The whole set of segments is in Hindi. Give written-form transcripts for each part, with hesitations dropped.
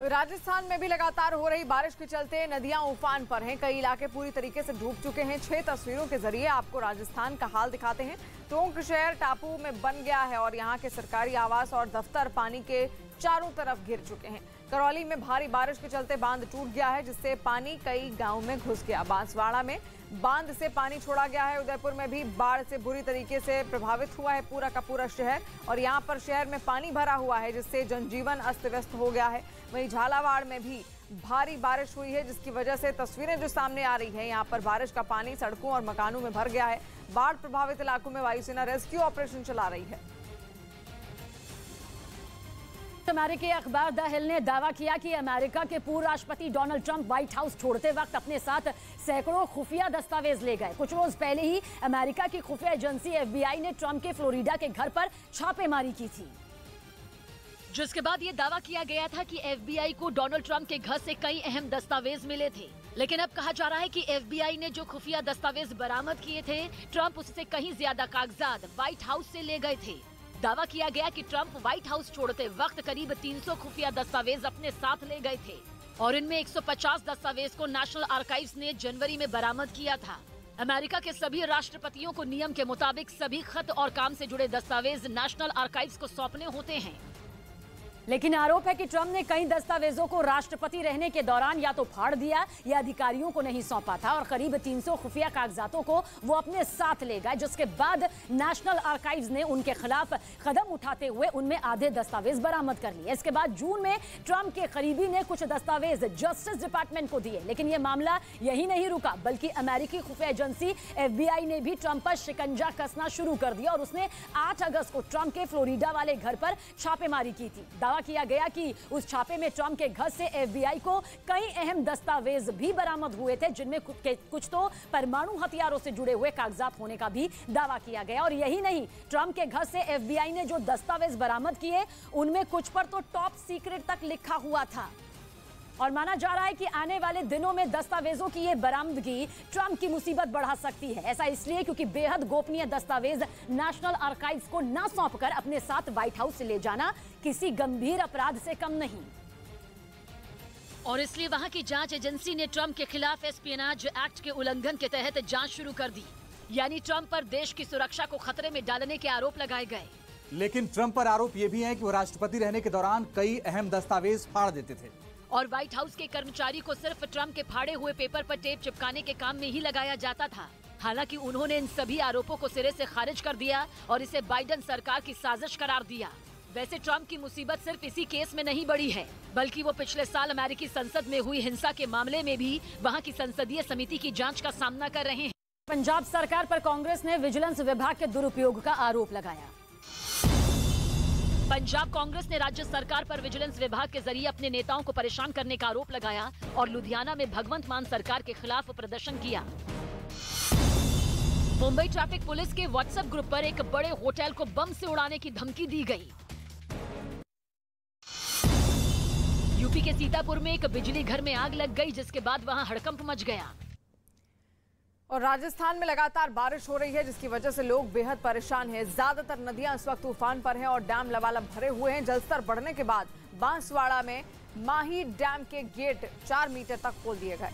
तो राजस्थान में भी लगातार हो रही बारिश के चलते नदियां उफान पर हैं। कई इलाके पूरी तरीके से डूब चुके हैं। 6 तस्वीरों के जरिए आपको राजस्थान का हाल दिखाते हैं। टोंक शहर टापू में बन गया है और यहां के सरकारी आवास और दफ्तर पानी के चारों तरफ घिर चुके हैं। करौली में भारी बारिश के चलते बांध टूट गया है, जिससे पानी कई गांव में घुस गया। बांसवाड़ा में बांध से पानी छोड़ा गया है। उदयपुर में भी बाढ़ से बुरी तरीके से प्रभावित हुआ है पूरा का पूरा शहर, और यहां पर शहर में पानी भरा हुआ है, जिससे जनजीवन अस्त व्यस्त हो गया है। वहीं झालावाड़ में भी भारी बारिश हुई है, जिसकी वजह से तस्वीरें जो सामने आ रही है, यहाँ पर बारिश का पानी सड़कों और मकानों में भर गया है। बाढ़ प्रभावित इलाकों में वायुसेना रेस्क्यू ऑपरेशन चला रही है। अमेरिकी अखबार द हिल ने दावा किया कि अमेरिका के पूर्व राष्ट्रपति डोनाल्ड ट्रंप व्हाइट हाउस छोड़ते वक्त अपने साथ सैकड़ों खुफिया दस्तावेज ले गए। कुछ रोज पहले ही अमेरिका की खुफिया एजेंसी FBI ने ट्रंप के फ्लोरिडा के घर पर छापेमारी की थी, जिसके बाद ये दावा किया गया था कि FBI को डोनाल्ड ट्रंप के घर से कई अहम दस्तावेज मिले थे। लेकिन अब कहा जा रहा है कि FBI ने जो खुफिया दस्तावेज बरामद किए थे, ट्रंप उससे कहीं ज्यादा कागजात व्हाइट हाउस से ले गए थे। दावा किया गया कि ट्रंप व्हाइट हाउस छोड़ते वक्त करीब 300 खुफिया दस्तावेज अपने साथ ले गए थे, और इनमें 150 दस्तावेज को नेशनल आर्काइव्स ने जनवरी में बरामद किया था। अमेरिका के सभी राष्ट्रपतियों को नियम के मुताबिक सभी खत और काम से जुड़े दस्तावेज नेशनल आर्काइव्स को सौंपने होते हैं। लेकिन आरोप है कि ट्रंप ने कई दस्तावेजों को राष्ट्रपति रहने के दौरान या तो फाड़ दिया या अधिकारियों को नहीं सौंपा था, और करीब 300 खुफिया कागजातों को वो अपने साथ ले गए, जिसके बाद नेशनल आर्काइव्स ने उनके खिलाफ कदम उठाते हुए उनमें आधे दस्तावेज बरामद कर लिए। इसके बाद जून में ट्रंप के करीबी ने कुछ दस्तावेज जस्टिस डिपार्टमेंट को दिए। लेकिन ये मामला यही नहीं रुका, बल्कि अमेरिकी खुफिया एजेंसी FBI ने भी ट्रंप पर शिकंजा कसना शुरू कर दिया, और उसने 8 अगस्त को ट्रंप के फ्लोरिडा वाले घर पर छापेमारी की थी। किया गया कि उस छापे में ट्रंप के घर से FBI को कई अहम दस्तावेज भी बरामद हुए थे, जिनमें कुछ तो परमाणु हथियारों से जुड़े हुए कागजात होने का भी दावा किया गया। और यही नहीं, ट्रंप के घर से FBI ने जो दस्तावेज बरामद किए, उनमें कुछ पर तो टॉप सीक्रेट तक लिखा हुआ था, और माना जा रहा है कि आने वाले दिनों में दस्तावेजों की ये बरामदगी ट्रंप की मुसीबत बढ़ा सकती है। ऐसा इसलिए क्योंकि बेहद गोपनीय दस्तावेज नेशनल आर्काइव्स को न सौंपकर अपने साथ व्हाइट हाउस से ले जाना किसी गंभीर अपराध से कम नहीं। और इसलिए वहां की जांच एजेंसी ने ट्रंप के खिलाफ एस्पियोनेज एक्ट के उल्लंघन के तहत जांच शुरू कर दी। यानी ट्रंप पर देश की सुरक्षा को खतरे में डालने के आरोप लगाए गए। लेकिन ट्रंप पर आरोप ये भी है कि वो राष्ट्रपति रहने के दौरान कई अहम दस्तावेज फाड़ देते थे, और व्हाइट हाउस के कर्मचारी को सिर्फ ट्रंप के फाड़े हुए पेपर पर टेप चिपकाने के काम में ही लगाया जाता था। हालांकि उन्होंने इन सभी आरोपों को सिरे से खारिज कर दिया और इसे बाइडेन सरकार की साजिश करार दिया। वैसे ट्रंप की मुसीबत सिर्फ इसी केस में नहीं बढ़ी है, बल्कि वो पिछले साल अमेरिकी संसद में हुई हिंसा के मामले में भी वहाँ की संसदीय समिति की जाँच का सामना कर रहे हैं। पंजाब सरकार पर कांग्रेस ने विजिलेंस विभाग के दुरुपयोग का आरोप लगाया। पंजाब कांग्रेस ने राज्य सरकार पर विजिलेंस विभाग के जरिए अपने नेताओं को परेशान करने का आरोप लगाया और लुधियाना में भगवंत मान सरकार के खिलाफ प्रदर्शन किया। मुंबई ट्रैफिक पुलिस के व्हाट्सएप ग्रुप पर एक बड़े होटल को बम से उड़ाने की धमकी दी गई। यूपी के सीतापुर में एक बिजली घर में आग लग गई, जिसके बाद वहां हड़कंप मच गया। और राजस्थान में लगातार बारिश हो रही है, जिसकी वजह से लोग बेहद परेशान हैं। ज्यादातर नदियां इस वक्त तूफान पर हैं और डैम लबालब भरे हुए हैं। जलस्तर बढ़ने के बाद बांसवाड़ा में माही डैम के गेट 4 मीटर तक खोल दिए गए,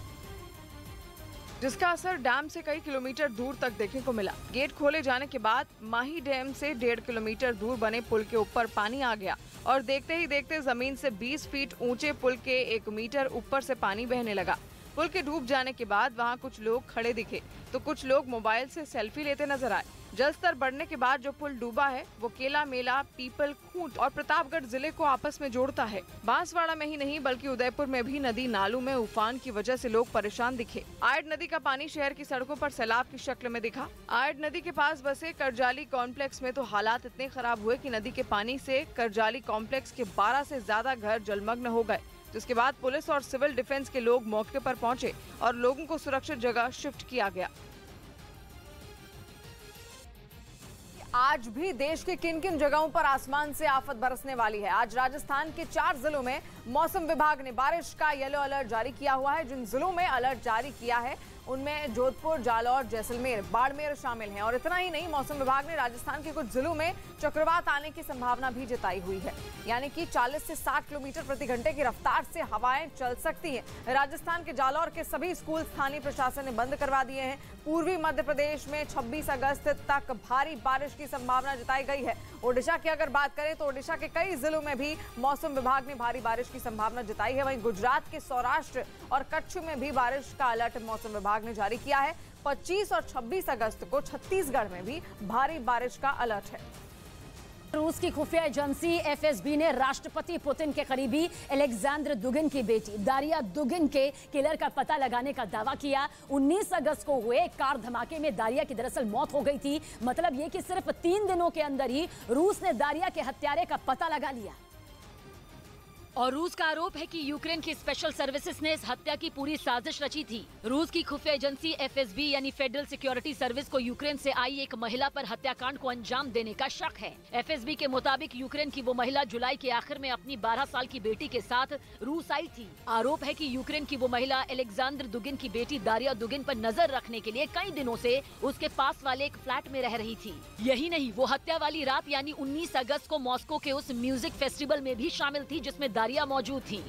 जिसका असर डैम से कई किलोमीटर दूर तक देखने को मिला। गेट खोले जाने के बाद माही डैम से 1.5 किलोमीटर दूर बने पुल के ऊपर पानी आ गया, और देखते ही देखते जमीन से 20 फीट ऊंचे पुल के 1 मीटर ऊपर से पानी बहने लगा। पुल के डूब जाने के बाद वहां कुछ लोग खड़े दिखे तो कुछ लोग मोबाइल से सेल्फी लेते नजर आए। जलस्तर बढ़ने के बाद जो पुल डूबा है वो केला मेला, पीपल खूंट और प्रतापगढ़ जिले को आपस में जोड़ता है। बांसवाड़ा में ही नहीं बल्कि उदयपुर में भी नदी नालों में उफान की वजह से लोग परेशान दिखे। आयड नदी का पानी शहर की सड़कों पर सैलाब की शक्ल में दिखा। आयड नदी के पास बसे करजाली कॉम्प्लेक्स में तो हालात इतने खराब हुए कि नदी के पानी से करजाली कॉम्प्लेक्स के 12 से ज्यादा घर जलमग्न हो गए। जिसके बाद पुलिस और सिविल डिफेंस के लोग मौके पर पहुंचे और लोगों को सुरक्षित जगह शिफ्ट किया गया। आज भी देश के किन किन जगहों पर आसमान से आफत बरसने वाली है। आज राजस्थान के 4 जिलों में मौसम विभाग ने बारिश का येलो अलर्ट जारी किया हुआ है। जिन जिलों में अलर्ट जारी किया है उनमें जोधपुर, जालौर, जैसलमेर, बाड़मेर शामिल हैं। और इतना ही नहीं, मौसम विभाग ने राजस्थान के कुछ जिलों में चक्रवात आने की संभावना भी जताई हुई है, यानी कि 40 से 60 किलोमीटर प्रति घंटे की रफ्तार से हवाएं चल सकती हैं। राजस्थान के जालौर के सभी स्कूल स्थानीय प्रशासन ने बंद करवा दिए हैं। पूर्वी मध्य प्रदेश में 26 अगस्त तक भारी बारिश की संभावना जताई गई है। ओडिशा की अगर बात करें तो ओडिशा के कई जिलों में भी मौसम विभाग ने भारी बारिश की संभावना जताई है। वहीं गुजरात के सौराष्ट्र और कच्छ में भी बारिश का अलर्ट मौसम विभाग ने जारी किया है। 25 और 26 अगस्त को छत्तीसगढ़ में भी भारी बारिश का अलर्ट है। रूस की खुफिया एजेंसी एफएसबी ने राष्ट्रपति पुतिन के करीबी अलेक्जेंडर दुगिन की बेटी दारिया दुगिन के किलर का पता लगाने का दावा किया। 19 अगस्त को हुए कार धमाके में दारिया की दरअसल मौत हो गई थी। मतलब ये कि सिर्फ 3 दिनों के अंदर ही रूस ने दारिया के हत्यारे का पता लगा लिया। और रूस का आरोप है कि यूक्रेन की स्पेशल सर्विसेज ने इस हत्या की पूरी साजिश रची थी। रूस की खुफिया एजेंसी एफएसबी यानी फेडरल सिक्योरिटी सर्विस को यूक्रेन से आई एक महिला पर हत्याकांड को अंजाम देने का शक है। एफएसबी के मुताबिक यूक्रेन की वो महिला जुलाई के आखिर में अपनी 12 साल की बेटी के साथ रूस आई थी। आरोप है कि यूक्रेन की वो महिला अलेक्जेंडर दुगिन की बेटी दारिया दुगिन पर नजर रखने के लिए कई दिनों से उसके पास वाले एक फ्लैट में रह रही थी। यही नहीं, वो हत्या वाली रात यानी 19 अगस्त को मॉस्को के उस म्यूजिक फेस्टिवल में भी शामिल थी जिसमें दारिया मौजूद थी।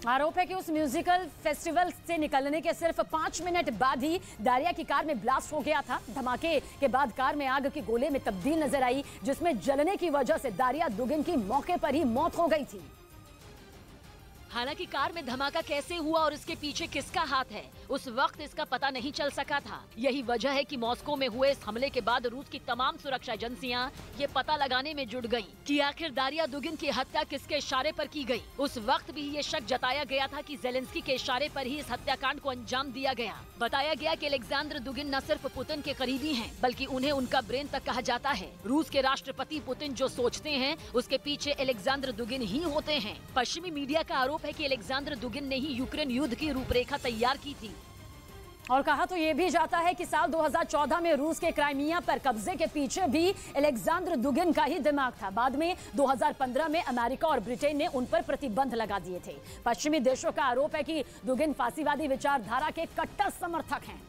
आरोप है कि उस म्यूजिकल फेस्टिवल से निकलने के सिर्फ 5 मिनट बाद ही दारिया की कार में ब्लास्ट हो गया था। धमाके के बाद कार में आग के गोले में तब्दील नजर आई, जिसमें जलने की वजह से दारिया दुगिन की मौके पर ही मौत हो गई थी। हालांकि कार में धमाका कैसे हुआ और इसके पीछे किसका हाथ है, उस वक्त इसका पता नहीं चल सका था। यही वजह है कि मॉस्को में हुए इस हमले के बाद रूस की तमाम सुरक्षा एजेंसियां ये पता लगाने में जुट गईं कि आखिर दारिया दुगिन की हत्या किसके इशारे पर की गई। उस वक्त भी ये शक जताया गया था कि जेलेंस्की के इशारे पर ही इस हत्याकांड को अंजाम दिया गया। बताया गया कि अलेक्जेंडर दुगिन न सिर्फ पुतिन के करीबी हैं, बल्कि उन्हें उनका ब्रेन तक कहा जाता है। रूस के राष्ट्रपति पुतिन जो सोचते हैं उसके पीछे अलेक्जेंडर दुगिन ही होते हैं। पश्चिमी मीडिया का आरोप है कि अलेक्जेंडर दुगिन ने ही यूक्रेन युद्ध की रूपरेखा तैयार की थी। और कहा तो ये भी जाता है कि साल 2014 में रूस के क्राइमिया पर कब्जे के पीछे भी अलेक्जेंडर दुगिन का ही दिमाग था। बाद में 2015 में अमेरिका और ब्रिटेन ने उन पर प्रतिबंध लगा दिए थे। पश्चिमी देशों का आरोप है कि दुगिन फांसीवादी विचारधारा के कट्टर समर्थक हैं।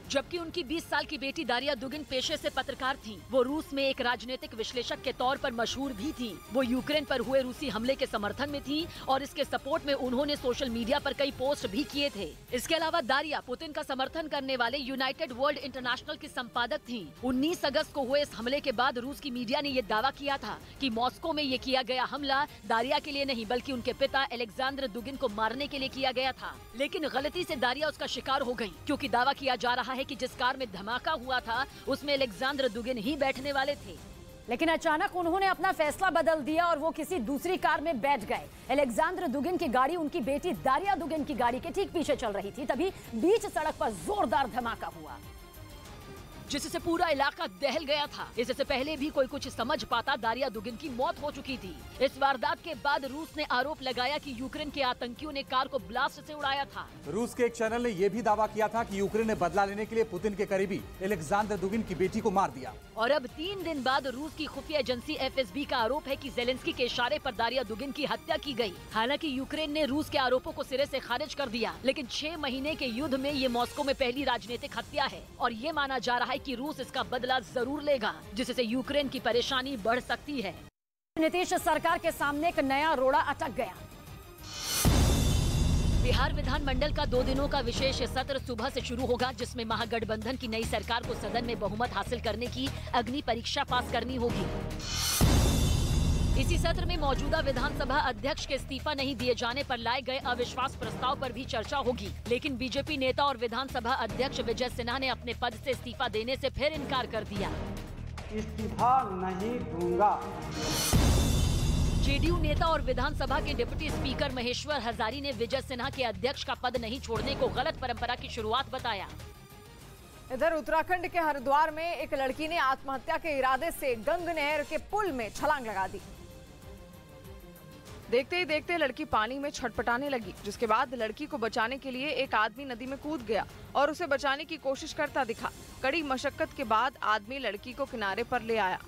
जबकि उनकी 20 साल की बेटी दारिया दुगिन पेशे से पत्रकार थी। वो रूस में एक राजनीतिक विश्लेषक के तौर पर मशहूर भी थी। वो यूक्रेन पर हुए रूसी हमले के समर्थन में थी और इसके सपोर्ट में उन्होंने सोशल मीडिया पर कई पोस्ट भी किए थे। इसके अलावा दारिया पुतिन का समर्थन करने वाले यूनाइटेड वर्ल्ड इंटरनेशनल की संपादक थी। 19 अगस्त को हुए इस हमले के बाद रूस की मीडिया ने ये दावा किया था कि मॉस्को में ये किया गया हमला दारिया के लिए नहीं बल्कि उनके पिता अलेक्जेंडर दुगिन को मारने के लिए किया गया था। लेकिन गलती से दारिया उसका शिकार हो गयी, क्योंकि दावा किया जा रहा है कि जिस कार में धमाका हुआ था उसमें अलेक्जेंडर दुगिन ही बैठने वाले थे। लेकिन अचानक उन्होंने अपना फैसला बदल दिया और वो किसी दूसरी कार में बैठ गए। अलेक्जेंडर दुगिन की गाड़ी उनकी बेटी दारिया दुगिन की गाड़ी के ठीक पीछे चल रही थी। तभी बीच सड़क पर जोरदार धमाका हुआ जिससे पूरा इलाका दहल गया था। इससे पहले भी कोई कुछ समझ पाता, दारिया दुगिन की मौत हो चुकी थी। इस वारदात के बाद रूस ने आरोप लगाया कि यूक्रेन के आतंकियों ने कार को ब्लास्ट से उड़ाया था। रूस के एक चैनल ने यह भी दावा किया था कि यूक्रेन ने बदला लेने के लिए पुतिन के करीबी अलेक्जेंडर दुगिन की बेटी को मार दिया। और अब 3 दिन बाद रूस की खुफिया एजेंसी एफएसबी का आरोप है कि जेलेंस्की के इशारे पर दारिया दुगिन की हत्या की गई। हालांकि यूक्रेन ने रूस के आरोपों को सिरे से खारिज कर दिया, लेकिन 6 महीने के युद्ध में ये मॉस्को में पहली राजनीतिक हत्या है और ये माना जा रहा है कि रूस इसका बदला जरूर लेगा, जिससे यूक्रेन की परेशानी बढ़ सकती है। नीतीश सरकार के सामने एक नया रोड़ा अटक गया। बिहार विधानमंडल का 2 दिनों का विशेष सत्र सुबह से शुरू होगा, जिसमें महागठबंधन की नई सरकार को सदन में बहुमत हासिल करने की अग्नि परीक्षा पास करनी होगी। इसी सत्र में मौजूदा विधानसभा अध्यक्ष के इस्तीफा नहीं दिए जाने पर लाए गए अविश्वास प्रस्ताव पर भी चर्चा होगी। लेकिन बीजेपी नेता और विधानसभा अध्यक्ष विजय सिन्हा ने अपने पद से इस्तीफा देने से फिर इनकार कर दिया। इस्तीफा नहीं दूंगा। जेडीयू नेता और विधानसभा के डिप्टी स्पीकर महेश्वर हजारी ने विजय सिन्हा के अध्यक्ष का पद नहीं छोड़ने को गलत परंपरा की शुरुआत बताया। इधर उत्तराखंड के हरिद्वार में एक लड़की ने आत्महत्या के इरादे से गंग नहर के पुल में छलांग लगा दी। देखते ही देखते लड़की पानी में छटपटाने लगी, जिसके बाद लड़की को बचाने के लिए एक आदमी नदी में कूद गया और उसे बचाने की कोशिश करता दिखा। कड़ी मशक्कत के बाद आदमी लड़की को किनारे पर ले आया।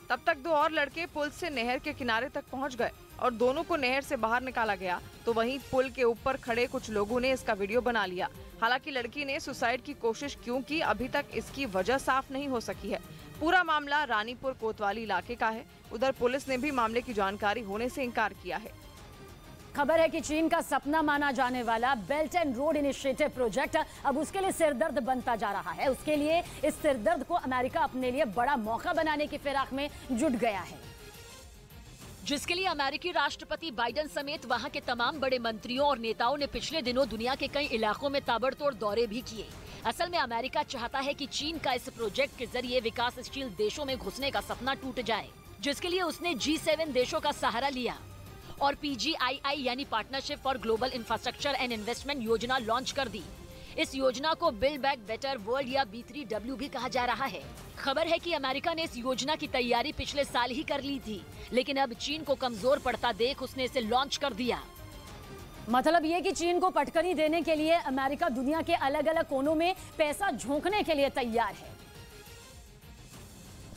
तब तक 2 और लड़के पुल से नहर के किनारे तक पहुंच गए। और दोनों को नहर से बाहर निकाला गया, तो वहीं पुल के ऊपर खड़े कुछ लोगों ने इसका वीडियो बना लिया। हालांकि लड़की ने सुसाइड की कोशिश क्यों की, अभी तक इसकी वजह साफ नहीं हो सकी है। पूरा मामला रानीपुर कोतवाली इलाके का है। उधर पुलिस ने भी मामले की जानकारी होने से इनकार किया है। खबर है कि चीन का सपना माना जाने वाला belt and road initiative project अब उसके लिए सिरदर्द बनता जा रहा है। उसके लिए इस सिरदर्द को अमेरिका अपने लिए बड़ा मौका बनाने की फिराक में जुट गया है, जिसके लिए अमेरिकी राष्ट्रपति बाइडेन समेत वहां के तमाम बड़े मंत्रियों और नेताओं ने पिछले दिनों दुनिया के कई इलाकों में ताबड़तोड़ दौरे भी किए। असल में अमेरिका चाहता है कि चीन का इस प्रोजेक्ट के जरिए विकासशील देशों में घुसने का सपना टूट जाए, जिसके लिए उसने G7 देशों का सहारा लिया और PGII यानी partnership for global infrastructure and investment योजना लॉन्च कर दी। इस योजना को बिल्ड बैक बेटर वर्ल्ड या B3W भी कहा जा रहा है। खबर है कि अमेरिका ने इस योजना की तैयारी पिछले साल ही कर ली थी, लेकिन अब चीन को कमजोर पड़ता देख उसने इसे लॉन्च कर दिया। मतलब ये कि चीन को पटकनी देने के लिए अमेरिका दुनिया के अलग अलग कोनों में पैसा झोंकने के लिए तैयार है,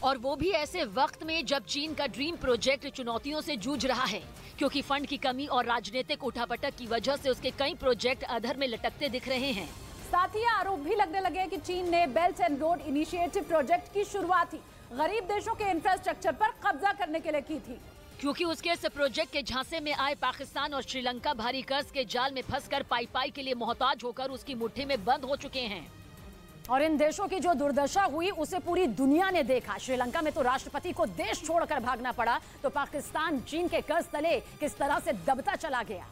और वो भी ऐसे वक्त में जब चीन का ड्रीम प्रोजेक्ट चुनौतियों से जूझ रहा है, क्योंकि फंड की कमी और राजनीतिक उठापटक की वजह से उसके कई प्रोजेक्ट अधर में लटकते दिख रहे हैं। साथ ही आरोप भी लगने लगे कि चीन ने belt and road initiative project की शुरुआत ही गरीब देशों के इंफ्रास्ट्रक्चर पर कब्जा करने के लिए की थी, क्योंकि उसके इस प्रोजेक्ट के झांसे में आए पाकिस्तान और श्रीलंका भारी कर्ज के जाल में फंसकर पाई के लिए मोहताज होकर उसकी मुट्ठी में बंद हो चुके हैं। और इन देशों की जो दुर्दशा हुई उसे पूरी दुनिया ने देखा। श्रीलंका में तो राष्ट्रपति को देश छोड़कर भागना पड़ा, तो पाकिस्तान चीन के कर्ज तले किस तरह से दबता चला गया,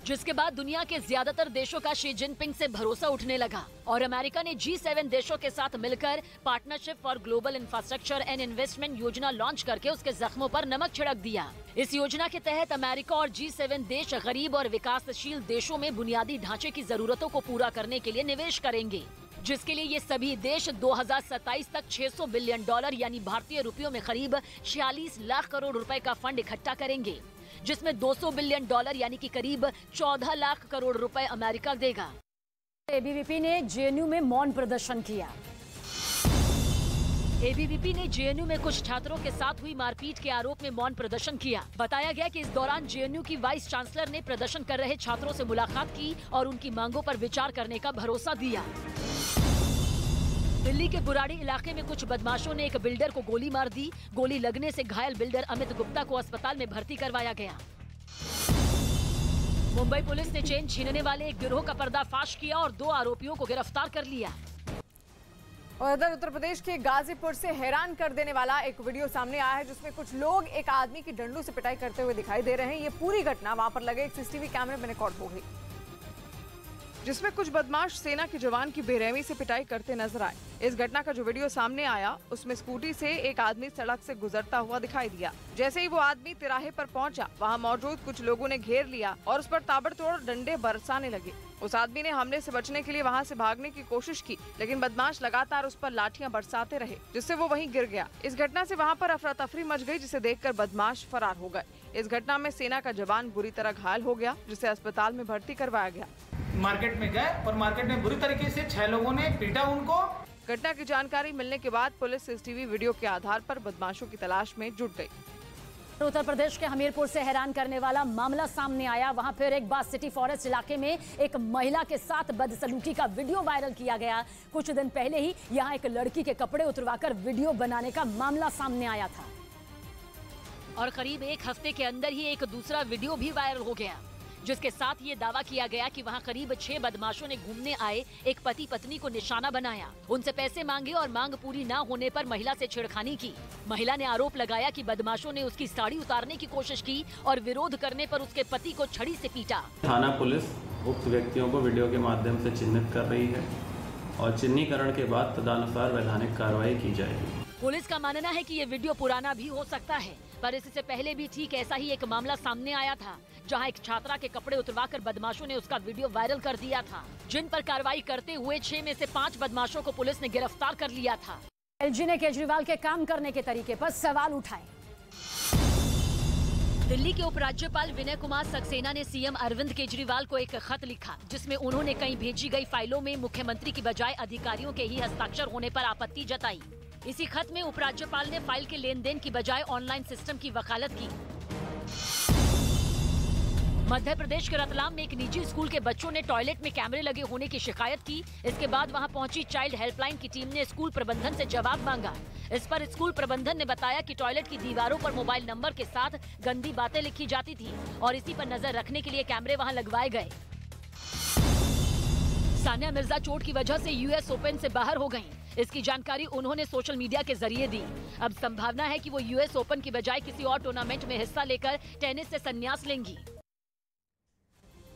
जिसके बाद दुनिया के ज्यादातर देशों का शी जिनपिंग से भरोसा उठने लगा और अमेरिका ने G7 देशों के साथ मिलकर partnership for global infrastructure and investment योजना लॉन्च करके उसके जख्मों पर नमक छिड़क दिया। इस योजना के तहत अमेरिका और G7 देश गरीब और विकासशील देशों में बुनियादी ढांचे की जरूरतों को पूरा करने के लिए निवेश करेंगे, जिसके लिए ये सभी देश 2027 तक $600 बिलियन यानी भारतीय रुपयों में करीब 46 लाख करोड़ रुपए का फंड इकट्ठा करेंगे, जिसमें $200 बिलियन यानी कि करीब 14 लाख करोड़ रुपए अमेरिका देगा। ABVP ने JNU में मौन प्रदर्शन किया। ABVP ने JNU में कुछ छात्रों के साथ हुई मारपीट के आरोप में मौन प्रदर्शन किया। बताया गया कि इस दौरान JNU की वाइस चांसलर ने प्रदर्शन कर रहे छात्रों से मुलाकात की और उनकी मांगों पर विचार करने का भरोसा दिया। दिल्ली के बुराड़ी इलाके में कुछ बदमाशों ने एक बिल्डर को गोली मार दी। गोली लगने से घायल बिल्डर अमित गुप्ता को अस्पताल में भर्ती करवाया गया। मुंबई पुलिस ने चेन छीनने वाले एक गिरोह का पर्दाफाश किया और 2 आरोपियों को गिरफ्तार कर लिया। और इधर उत्तर प्रदेश के गाजीपुर से हैरान कर देने वाला एक वीडियो सामने आया है, जिसमें कुछ लोग एक आदमी की डंडों से पिटाई करते हुए दिखाई दे रहे हैं। ये पूरी घटना वहां पर लगे एक CCTV कैमरे में रिकॉर्ड हो गई, जिसमें कुछ बदमाश सेना के जवान की बेरहमी से पिटाई करते नजर आए। इस घटना का जो वीडियो सामने आया उसमें स्कूटी से एक आदमी सड़क से गुजरता हुआ दिखाई दिया। जैसे ही वो आदमी तिराहे पर पहुंचा, वहां मौजूद कुछ लोगों ने घेर लिया और उस पर ताबड़तोड़ डंडे बरसाने लगे। उस आदमी ने हमले से बचने के लिए वहां से भागने की कोशिश की, लेकिन बदमाश लगातार उस पर लाठियां बरसाते रहे, जिससे वो वहीं गिर गया। इस घटना से वहां पर अफरा तफरी मच गई, जिसे देखकर बदमाश फरार हो गए। इस घटना में सेना का जवान बुरी तरह घायल हो गया, जिसे अस्पताल में भर्ती करवाया गया। मार्केट में गए और मार्केट में बुरी तरीके से 6 लोगों ने पीटा उनको। घटना की जानकारी मिलने के बाद पुलिस CCTV वीडियो के आधार पर बदमाशों की तलाश में जुट गई। उत्तर प्रदेश के हमीरपुर से हैरान करने वाला मामला सामने आया। वहां फिर एक बार सिटी फॉरेस्ट इलाके में एक महिला के साथ बदसलूकी का वीडियो वायरल किया गया। कुछ दिन पहले ही यहां एक लड़की के कपड़े उतरवाकर वीडियो बनाने का मामला सामने आया था, और करीब 1 हफ्ते के अंदर ही एक दूसरा वीडियो भी वायरल हो गया, जिसके साथ ये दावा किया गया कि वहां करीब 6 बदमाशों ने घूमने आए एक पति पत्नी को निशाना बनाया, उनसे पैसे मांगे और मांग पूरी न होने पर महिला से छेड़खानी की। महिला ने आरोप लगाया कि बदमाशों ने उसकी साड़ी उतारने की कोशिश की और विरोध करने पर उसके पति को छड़ी से पीटा। थाना पुलिस उक्त व्यक्तियों को वीडियो के माध्यम से चिन्हित कर रही है और चिन्हीकरण के बाद तदनुसार वैधानिक कार्रवाई की जाएगी। पुलिस का मानना है कि ये वीडियो पुराना भी हो सकता है, पर इससे पहले भी ठीक ऐसा ही एक मामला सामने आया था, जहां एक छात्रा के कपड़े उतरवाकर बदमाशों ने उसका वीडियो वायरल कर दिया था, जिन पर कार्रवाई करते हुए 6 में से 5 बदमाशों को पुलिस ने गिरफ्तार कर लिया था। LG ने केजरीवाल के काम करने के तरीके पर सवाल उठाए। दिल्ली के उपराज्यपाल विनय कुमार सक्सेना ने CM अरविंद केजरीवाल को एक खत लिखा, जिसमें उन्होंने कई भेजी गई फाइलों में मुख्यमंत्री की बजाय अधिकारियों के ही हस्ताक्षर होने पर आपत्ति जताई। इसी खत में उपराज्यपाल ने फाइल के लेन देन की बजाय ऑनलाइन सिस्टम की वकालत की। मध्य प्रदेश के रतलाम में एक निजी स्कूल के बच्चों ने टॉयलेट में कैमरे लगे होने की शिकायत की। इसके बाद वहां पहुंची चाइल्ड हेल्पलाइन की टीम ने स्कूल प्रबंधन से जवाब मांगा। इस पर स्कूल प्रबंधन ने बताया कि टॉयलेट की दीवारों पर मोबाइल नंबर के साथ गंदी बातें लिखी जाती थी और इसी पर नजर रखने के लिए कैमरे वहां लगवाए गए। सानिया मिर्जा चोट की वजह से यूएस ओपन से बाहर हो गईं। इसकी जानकारी उन्होंने सोशल मीडिया के जरिए दी। अब संभावना है कि वो यूएस ओपन की बजाय किसी और टूर्नामेंट में हिस्सा लेकर टेनिस से संन्यास लेंगी।